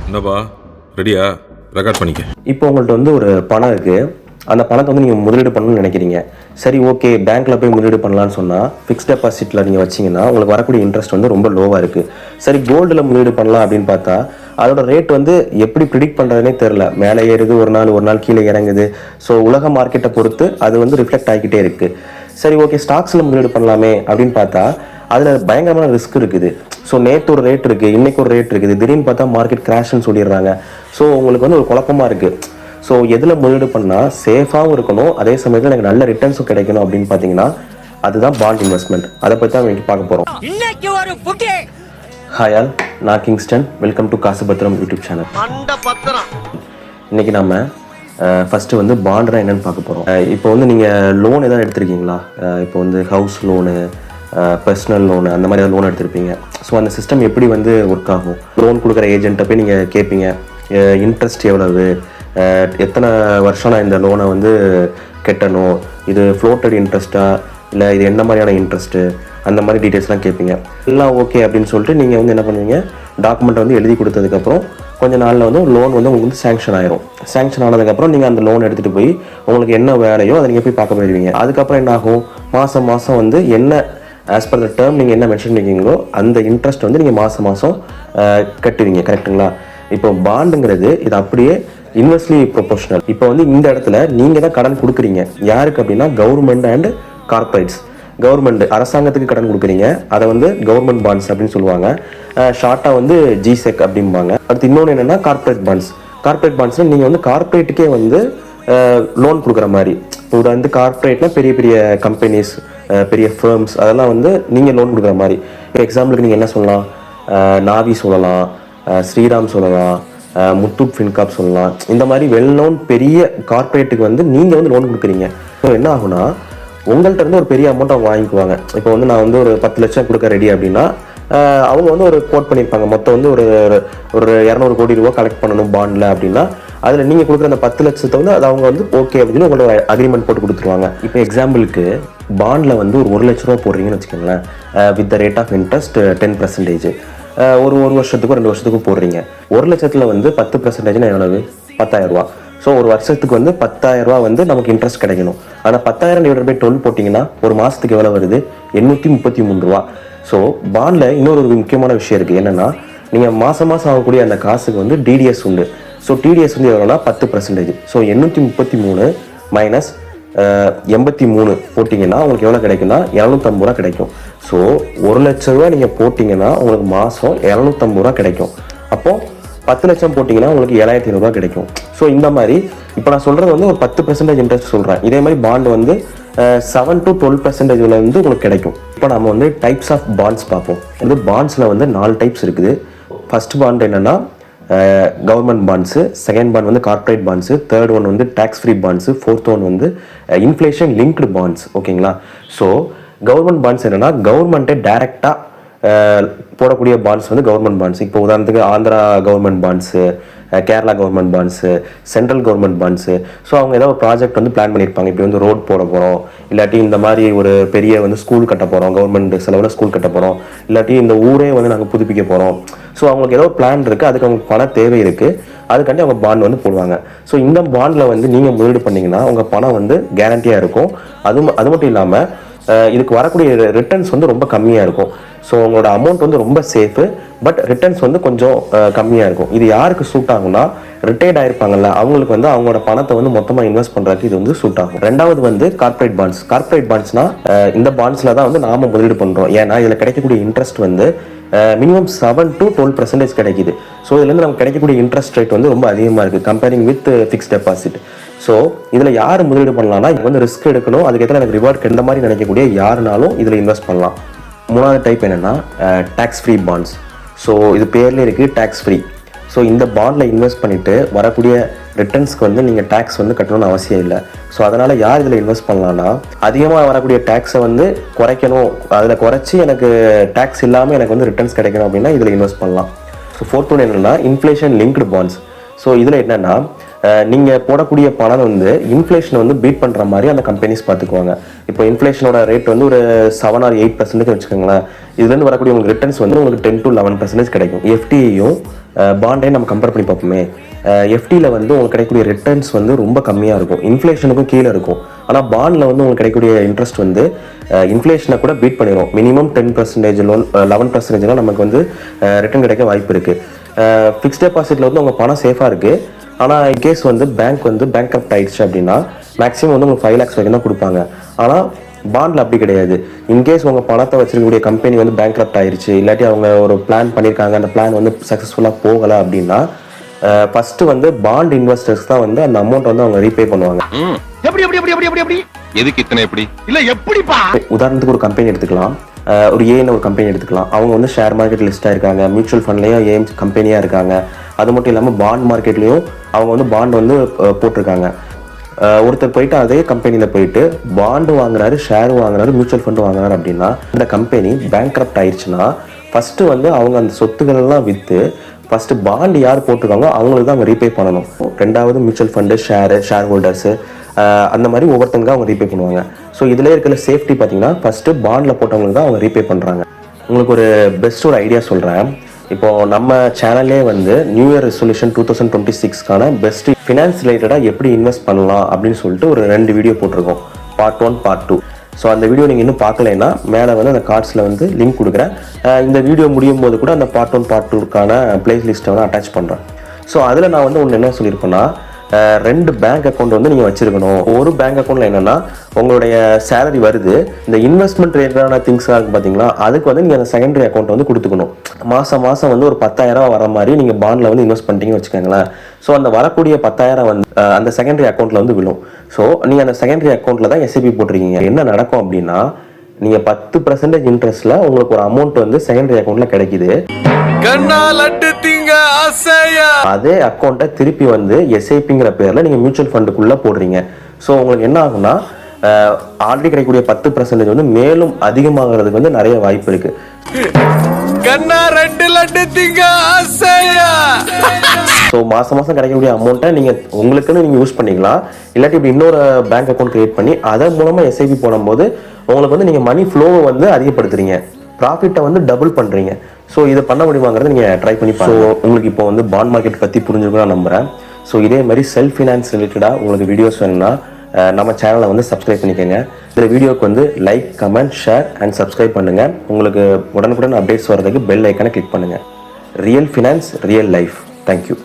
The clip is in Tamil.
என்னப்பா ரெடியா? ரெக்கார்ட் பண்ணிக்க. இப்போ உங்கள்கிட்ட வந்து ஒரு பணம் இருக்குது. அந்த பணத்தை வந்து நீங்கள் முதலீடு பண்ணணும்னு நினைக்கிறீங்க. சரி, ஓகே, பேங்க்கில் போய் முதலீடு பண்ணலான்னு சொன்னால் ஃபிக்ஸ்ட் டெபாசிட்டில் நீங்கள் வச்சிங்கன்னா உங்களுக்கு வரக்கூடிய இன்ட்ரெஸ்ட் வந்து ரொம்ப லோவாக இருக்குது. சரி, கோல்டில் முதலீடு பண்ணலாம் அப்படின்னு பார்த்தா அதோட ரேட் வந்து எப்படி ப்ரிடிக்ட் பண்ணுறதுனே தெரில. மேலே ஏறுது, ஒரு நாள் கீழே இறங்குது. ஸோ உலக மார்க்கெட்டை பொறுத்து அது வந்து ரிஃப்ளெக்ட் ஆகிக்கிட்டே இருக்குது. சரி, ஓகே, ஸ்டாக்ஸில் முதலீடு பண்ணலாமே அப்படின்னு பார்த்தா அதில் பயங்கரமான ரிஸ்க் இருக்குது. ஸோ நேற்று ஒரு ரேட் இருக்குது, இன்றைக்கு ஒரு ரேட் இருக்குது, திடீர்னு பார்த்தா மார்க்கெட் கிராஷ்னு சொல்லிடுறாங்க. ஸோ உங்களுக்கு வந்து ஒரு குழப்பமாக இருக்குது. ஸோ எதில் முதலீடு பண்ணால் சேஃபாகவும் இருக்கணும், அதே சமயத்தில் எனக்கு நல்ல ரிட்டர்ன்ஸும் கிடைக்கணும் அப்படின்னு பார்த்தீங்கன்னா அதுதான் பாண்ட் இன்வெஸ்ட்மெண்ட். அதை பற்றி தான் இன்னைக்கு பார்க்க போகிறோம். ஹாய் ஆல், நான் Kingston. Welcome to Kasupathiram YouTube channel. இன்னைக்கு நம்ம ஃபஸ்ட்டு வந்து பாண்ட்னா என்னென்னு பார்க்க போகிறோம். இப்போ வந்து நீங்கள் லோன் எதாவது எடுத்திருக்கீங்களா? இப்போ வந்து ஹவுஸ் லோனு, பர்சனல் லோனு, அந்த மாதிரி லோன் எடுத்திருப்பீங்க. ஸோ அந்த சிஸ்டம் எப்படி வந்து ஒர்க் ஆகும்? லோன் கொடுக்குற ஏஜென்ட்டை போய் நீங்கள் கேட்பீங்க, இன்ட்ரெஸ்ட் எவ்வளவு, எத்தனை வருஷம் நான் இந்த லோனை வந்து கட்டணும், இது ஃப்ளோட்டட் இன்ட்ரெஸ்ட்டா இல்லை இது என்ன மாதிரியான இன்ட்ரெஸ்ட்டு, அந்த மாதிரி டீட்டெயில்ஸ்லாம் கேட்பீங்க. எல்லாம் ஓகே அப்படின்னு சொல்லிட்டு நீங்கள் வந்து என்ன பண்ணுவீங்க, டாக்குமெண்ட்டை வந்து எழுதி கொடுத்ததுக்கப்புறம் கொஞ்சம் நாளில் வந்து லோன் வந்து உங்களுக்கு வந்து சேங்ஷன் ஆயிரும். சேங்ஷன் ஆனதுக்கப்புறம் நீங்கள் அந்த லோன் எடுத்துகிட்டு போய் உங்களுக்கு என்ன வேலையோ அதை நீங்கள் போய் பார்க்க போயிடுவீங்க. அதுக்கப்புறம் என்ன ஆகும், மாதம் வந்து என்ன ஆஸ் பர் த டேர்ம் நீங்கள் என்ன மென்ஷன் பண்ணிக்கிங்களோ அந்த இன்ட்ரெஸ்ட் வந்து நீங்கள் மாதம் கட்டுவீங்க. கரெக்டுங்களா? இப்போ பாண்டுங்கிறது இது அப்படியே இன்வெர்ஸ்லி ப்ரொபோஷனல். இப்போ வந்து இந்த இடத்துல நீங்கள் தான் கடன் கொடுக்குறீங்க. யாருக்கு அப்படின்னா கவர்மெண்ட் அண்ட் கார்பரேட்ஸ். கவர்மெண்ட் அரசாங்கத்துக்கு கடன் கொடுக்குறீங்க, அதை வந்து கவர்மெண்ட் பாண்ட்ஸ் அப்படின்னு சொல்லுவாங்க. ஷார்ட்டாக வந்து ஜிசெக் அப்படிம்பாங்க. அடுத்து இன்னொன்று என்னென்னா கார்பரேட் பாண்ட்ஸ். கார்பரேட் பாண்ட்ஸில் நீங்கள் வந்து கார்பரேட்டுக்கே வந்து லோன் கொடுக்குற மாதிரி. இப்போ வந்து கார்பரேட்னா பெரிய பெரிய கம்பெனிஸ், பெரிய ஃபேர்ம்ஸ், அதெல்லாம் வந்து நீங்கள் லோன் கொடுக்குற மாதிரி. இப்போ எக்ஸாம்பிளுக்கு நீங்கள் என்ன சொல்லலாம், நாவி சொல்லலாம், ஸ்ரீராம் சொல்லலாம், முத்தூட் ஃபின்காப் சொல்லலாம். இந்த மாதிரி வெல் நோன் பெரிய கார்பரேட்டுக்கு வந்து நீங்கள் வந்து லோன் கொடுக்குறீங்க. ஸோ என்ன ஆகுனா உங்கள்கிட்ட இருந்து ஒரு பெரிய அமௌண்ட் அவங்க வாங்கிக்குவாங்க. இப்போ வந்து நான் வந்து ஒரு 10 லட்சம் கொடுக்க ரெடி அப்படின்னா அவங்க வந்து ஒரு கோட் பண்ணியிருப்பாங்க, மொத்தம் வந்து ஒரு 200 கோடி ரூபா கலெக்ட் பண்ணணும் பாண்டில் அப்படின்னா அதில் நீங்கள் கொடுக்குற அந்த 10 லட்சத்தை வந்து அது அவங்க வந்து ஓகே அப்படின்னு உங்களோட அக்ரிமெண்ட் போட்டு கொடுத்துருவாங்க. இப்போ எக்ஸாம்பிளுக்கு பாண்டில் வந்து ஒரு 1 லட்ச ரூபா போடுறீங்கன்னு வச்சுக்கோங்களேன், with the rate of interest 10%. ஒரு வருஷத்துக்கும் 2 வருஷத்துக்கும் போடுறீங்க. 1 லட்சத்தில் வந்து 10% எவ்வளவு? 10,000 ரூபா. ஸோ ஒரு வருஷத்துக்கு வந்து 10,000 ரூபா வந்து நமக்கு இன்ட்ரெஸ்ட் கிடைக்கணும். ஆனால் 10,000 / 12 போட்டிங்கன்னா ஒரு மாதத்துக்கு எவ்வளோ வருது? 833 ரூபா. ஸோ பாண்டில் இன்னொரு முக்கியமான விஷயம் இருக்குது. என்னென்னா நீங்கள் மாதம் ஆகக்கூடிய அந்த காசுக்கு வந்து டிடிஎஸ் உண்டு. ஸோ டிடிஎஸ் வந்து எவ்வளோனா 10%. ஸோ 833 மைனஸ் 83 போட்டிங்கன்னா உங்களுக்கு எவ்வளோ கிடைக்குன்னா 250 ரூபா கிடைக்கும். ஸோ 1 லட்ச ரூபா நீங்கள் போட்டிங்கன்னா உங்களுக்கு மாதம் 250 ரூபா கிடைக்கும். அப்போது 10 லட்சம் போட்டிங்கன்னா உங்களுக்கு 7,500 ரூபா கிடைக்கும். ஸோ இந்த மாதிரி இப்போ நான் சொல்கிறது வந்து ஒரு 10% இன்ட்ரெஸ்ட் சொல்கிறேன். இதே மாதிரி பாண்டு வந்து 7 to 12% வந்து உங்களுக்கு கிடைக்கும். இப்போ நம்ம வந்து டைப்ஸ் ஆஃப் பாண்ட்ஸ் பார்ப்போம். இது பாண்ட்ஸில் வந்து 4 டைப்ஸ் இருக்குது. ஃபர்ஸ்ட் பாண்ட் என்னென்னா கவர்மெண்ட் பாண்ட்ஸு, செகண்ட் பாண்ட் வந்து கார்பரேட் பாண்ட்ஸு, தேர்ட் ஒன் வந்து tax free bonds, fourth one வந்து இன்ஃப்ளேஷன் லிங்க்டு பாண்ட்ஸ். ஓகேங்களா? ஸோ கவர்மெண்ட் பாண்ட்ஸ் என்னென்னா கவர்மெண்ட்டே டைரெக்டாக போடக்கூடிய பாண்ட்ஸ் வந்து கவர்மெண்ட் பாண்ட்ஸ். இப்போ உதாரணத்துக்கு Andhra government bonds, Kerala government bonds, central government bonds. So அவங்க ஏதாவது ஒரு ப்ராஜெக்ட் வந்து பிளான் பண்ணியிருப்பாங்க. இப்படி வந்து ரோட் போட போகிறோம், இல்லாட்டி இந்த மாதிரி ஒரு பெரிய வந்து ஸ்கூல் கட்ட போகிறோம், கவர்மெண்ட் செலவில் ஸ்கூல் கட்ட போகிறோம், இல்லாட்டி இந்த ஊரே வந்து நாங்கள் புதுப்பிக்க போகிறோம். ஸோ அவங்களுக்கு ஏதோ பிளான் இருக்குது, அதுக்கு அவங்களுக்கு பண தேவை இருக்குது, அதுக்காண்டி அவங்க பாண்ட் வந்து போடுவாங்க. ஸோ இந்த பாண்டில் வந்து நீங்கள் முதலீடு பண்ணிங்கன்னா உங்கள் பணம் வந்து கேரண்டியாக இருக்கும். அது மட்டும் இல்லாமல் இதுக்கு வரக்கூடிய ரிட்டர்ன்ஸ் வந்து ரொம்ப கம்மியாக இருக்கும். ஸோ உங்களோட அமௌண்ட் வந்து ரொம்ப சேஃபு, பட் ரிட்டர்ன்ஸ் வந்து கொஞ்சம் கம்மியாக இருக்கும். இது யாருக்கு சூட் ஆகும்னா ரிட்டையர்ட் ஆயிருப்பாங்கல்ல, அவங்களுக்கு வந்து அவங்களோட பணத்தை வந்து மொத்தமாக இன்வெஸ்ட் பண்ணுறதுக்கு இது வந்து சூட் ஆகும். ரெண்டாவது வந்து கார்பரேட் பாண்ட்ஸ். கார்பரேட் பாண்ட்ஸ்னா இந்த பாண்ட்ஸில் தான் வந்து நாம முதலீடு பண்ணுறோம். ஏன்னா இதில் கிடைக்கக்கூடிய இன்ட்ரெஸ்ட் வந்து மினிமம் 7 to 12% கிடைக்குது. ஸோ இதுலேருந்து நமக்கு கிடைக்கக்கூடிய இன்ட்ரெஸ்ட் ரேட் வந்து ரொம்ப அதிகமாக இருக்குது comparing with fixed deposit. So இதில் யார் முதலீடு பண்ணலாம்னா இது வந்து ரிஸ்க் எடுக்கணும், அதுக்கேற்ற எனக்கு ரிவார்ட் இந்த மாதிரி நினைக்கக்கூடிய யாருனாலும் இதில் இன்வெஸ்ட் பண்ணலாம். மூணாவது டைப் என்னென்னா டேக்ஸ் ஃப்ரீ பாண்ட்ஸ். ஸோ இது பேர்லேயே இருக்குது டேக்ஸ் ஃப்ரீ. ஸோ இந்த பாண்டில் இன்வெஸ்ட் பண்ணிவிட்டு வரக்கூடிய ரிட்டர்ன்ஸ்க்கு வந்து நீங்கள் டேக்ஸ் வந்து கட்டணும்னு அவசியம் இல்லை. ஸோ அதனால் யார் இதில் இன்வெஸ்ட் பண்ணலான்னா அதிகமாக வரக்கூடிய டேக்ஸை வந்து குறைக்கணும், அதில் குறைச்சி எனக்கு டேக்ஸ் இல்லாமல் எனக்கு வந்து ரிட்டர்ன்ஸ் கிடைக்கணும் அப்படின்னா இதில் இன்வெஸ்ட் பண்ணலாம். ஸோ ஃபோர்த் ஒன் என்னென்னா இன்ஃப்ளேஷன் லிங்க்டு பாண்ட்ஸ். ஸோ இதில் என்னென்னா நீங்கள் போடக்கூடிய பணம் வந்து இன்ஃப்ளேஷனை வந்து பீட் பண்ணுற மாதிரி அந்த கம்பெனிஸ் பார்த்துக்குவாங்க. இப்போ இன்ஃப்ளேஷனோட ரேட் வந்து ஒரு 7 or 8% வச்சுக்கோங்களேன். இதுலேருந்து வரக்கூடிய உங்களுக்கு ரிட்டர்ன்ஸ் வந்து உங்களுக்கு 10 to 11% கிடைக்கும். எஃப்டியையும் பாண்டையும் நம்ம கம்பேர் பண்ணி பார்ப்போமே. எஃப்டியில் வந்து உங்களுக்கு கிடைக்கக்கூடிய ரிட்டர்ன்ஸ் வந்து ரொம்ப கம்மியாக இருக்கும், இன்ஃப்ளேஷனுக்கும் கீழே இருக்கும். ஆனால் பாண்டில் வந்து உங்களுக்கு கிடைக்கக்கூடிய இன்ட்ரெஸ்ட் வந்து இன்ஃப்ளேஷனை கூட பீட் பண்ணிடும். மினிமம் 10% லோன் 11% நமக்கு வந்து ரிட்டர்ன் கிடைக்க வாய்ப்பு இருக்குது. ஃபிக்ஸ்ட் டெபாசிட்டில் வந்து உங்கள் பணம் சேஃபாக இருக்குது. ஆனால் இன்கேஸ் வந்து பேங்க் கரப்ட் ஆயிடுச்சு அப்படின்னா மேக்ஸிமம் வந்து உங்களுக்கு 5 lakhs வரைக்கும் தான் கொடுப்பாங்க. ஆனால் பாண்டில் அப்படி கிடையாது. இன்கேஸ் உங்கள் பணத்தை வச்சிருக்கக்கூடிய கம்பெனி வந்து பேங்க் கரப்ட் ஆயிடுச்சு, இல்லாட்டி அவங்க ஒரு பிளான் பண்ணியிருக்காங்க, அந்த பிளான் வந்து சக்ஸஸ்ஃபுல்லாக போகலை அப்படின்னா ஃபர்ஸ்ட் வந்து பாண்ட் இன்வெஸ்டர்ஸ் தான் வந்து அந்த அமௌண்ட் வந்து அவங்க ரீபே பண்ணுவாங்க. எதுக்கு இத்தனை எப்படி இல்ல எப்படிப்பா? உதாரணத்துக்கு ஒரு கம்பெனி எடுத்துக்கலாம், ஒரு ஏன்னு ஒரு கம்பெனி எடுத்துக்கலாம். அவங்க வந்து ஷேர் மார்க்கெட் லிஸ்ட்டாக இருக்காங்க, மியூச்சுவல் ஃபண்ட்லேயும் ஏம் கம்பெனியாக இருக்காங்க. அது மட்டும் இல்லாமல் பாண்ட் மார்க்கெட்லேயும் அவங்க வந்து பாண்ட் வந்து போட்டிருக்காங்க. ஒருத்தர் போயிட்டு அதே கம்பெனியில் போயிட்டு பாண்டு வாங்குறாரு, ஷேர் வாங்குறாரு, மியூச்சுவல் ஃபண்டு வாங்குறாரு அப்படின்னா இந்த கம்பெனி பேங்க் கரப்ட் ஆயிடுச்சுன்னா ஃபஸ்ட்டு வந்து அவங்க அந்த சொத்துக்கள் எல்லாம் விற்று ஃபஸ்ட்டு பாண்டு யார் போட்டிருக்காங்களோ அவங்களுக்கு தான் அவங்க ரீபே பண்ணணும். ரெண்டாவது மியூச்சுவல் ஃபண்டு, ஷேர் ஹோல்டர்ஸு, அந்த மாதிரி ஒவ்வொருத்தங்க அவங்க ரீபே பண்ணுவாங்க. ஸோ இதில் இருக்கிற சேஃப்டி பார்த்தீங்கன்னா ஃபஸ்ட்டு பாண்டில் போட்டவங்களுக்கு தான் அவங்க ரீபே பண்ணுறாங்க. உங்களுக்கு ஒரு பெஸ்ட் ஒரு ஐடியா சொல்கிறேன். இப்போது நம்ம சேனல்லே வந்து நியூ இயர் ரெசல்யூஷன் 2026க்கான பெஸ்ட் ஃபினான்ஸ் ரிலேட்டடாக எப்படி இன்வெஸ்ட் பண்ணலாம் அப்படின்னு சொல்லிட்டு ஒரு 2 வீடியோ போட்டிருக்கோம், பார்ட் 1 பார்ட் 2. ஸோ அந்த வீடியோ நீங்கள் இன்னும் பார்க்கலைன்னா மேலே வந்து அந்த கார்ட்ஸில் வந்து லிங்க் கொடுக்குறேன். இந்த வீடியோ முடியும் போது கூட அந்த பார்ட் 1 பார்ட் 2க்கான பிளேலிஸ்ட்டை வந்து அட்டாச் பண்ணுறேன். ஸோ அதில் நான் வந்து ஒன்று என்ன சொல்லியிருப்பேன்னா, 2 பேங்க் அக்கௌண்ட் வந்து நீங்கள் வச்சுருக்கணும். ஒரு பேங்க் அக்கௌண்ட்டில் என்னென்னா உங்களுடைய சேலரி வருது, இந்த இன்வெஸ்ட்மெண்ட் ரிலேட்டடான திங்ஸாக இருக்குது பார்த்தீங்களா, அதுக்கு வந்து நீங்கள் அந்த செகண்டரி அக்கௌண்ட் வந்து கொடுத்துக்கணும். மாதம் வந்து ஒரு 10,000 வர மாதிரி நீங்கள் பாண்டில் வந்து இன்வெஸ்ட் பண்ணிட்டீங்கன்னு வச்சுக்கோங்களேன். ஸோ அந்த வரக்கூடிய 10,000 வந்து அந்த செகண்டரி அக்கௌண்ட்டில் வந்து விழும். ஸோ நீங்கள் அந்த செகண்டரி அக்கௌண்ட்டில் தான் எஸ்ஐபி போட்டிருக்கீங்க. என்ன நடக்கும் அப்படின்னா, நீங்கள் 10% இன்ட்ரெஸ்ட்டில் உங்களுக்கு ஒரு அமௌண்ட் வந்து செகண்டரி அக்கௌண்ட்டில் கிடைக்குது. அதே அக்கௌண்ட்டை திருப்பி வந்து எஸ்ஐபிங்கிற பேரில் நீங்கள் மியூச்சுவல் ஃபண்டுக்குள்ளே போடுறீங்க. ஸோ உங்களுக்கு என்ன ஆகும்னா, ஆல்ரெடி கிடைக்கக்கூடிய 10% வந்து மேலும் அதிகமாகிறதுக்கு வந்து நிறைய வாய்ப்பு இருக்கு. ஸோ மாதம் கிடைக்கக்கூடிய அமௌண்ட்டை நீங்கள் உங்களுக்குன்னு நீங்கள் யூஸ் பண்ணிக்கலாம். இல்லாட்டி இப்படி இன்னொரு பேங்க் அக்கௌண்ட் கிரியேட் பண்ணி அதன் மூலமாக எஸ்ஐபி போடும்போது உங்களுக்கு வந்து நீங்கள் மணி ஃப்ளோவை வந்து அதிகப்படுத்துறீங்க, ப்ராஃபிட்டை வந்து டபுள் பண்ணுறீங்க. ஸோ இதை பண்ண முடியுமாங்கிறத நீங்கள் ட்ரை பண்ணி பாருங்க. ஸோ உங்களுக்கு இப்போ வந்து பாண்ட் மார்க்கெட் பற்றி புரிஞ்சுக்கணும் நான் நம்புகிறேன். ஸோ இதே மாதிரி செல்ஃப் ஃபினான்ஸ் ரிலேட்டடாக உங்களுக்கு வீடியோஸ் வேணும்னா நம்ம சேனலை வந்து சப்ஸ்கிரைப் பண்ணிக்கோங்க. இந்த வீடியோக்கு வந்து like, comment, share and subscribe பண்ணுங்கள். உங்களுக்கு உடனுக்குடன் அப்டேட்ஸ் வர்றதுக்கு பெல் ஐக்கானை கிளிக் பண்ணுங்கள். Real finance, real life. Thank you.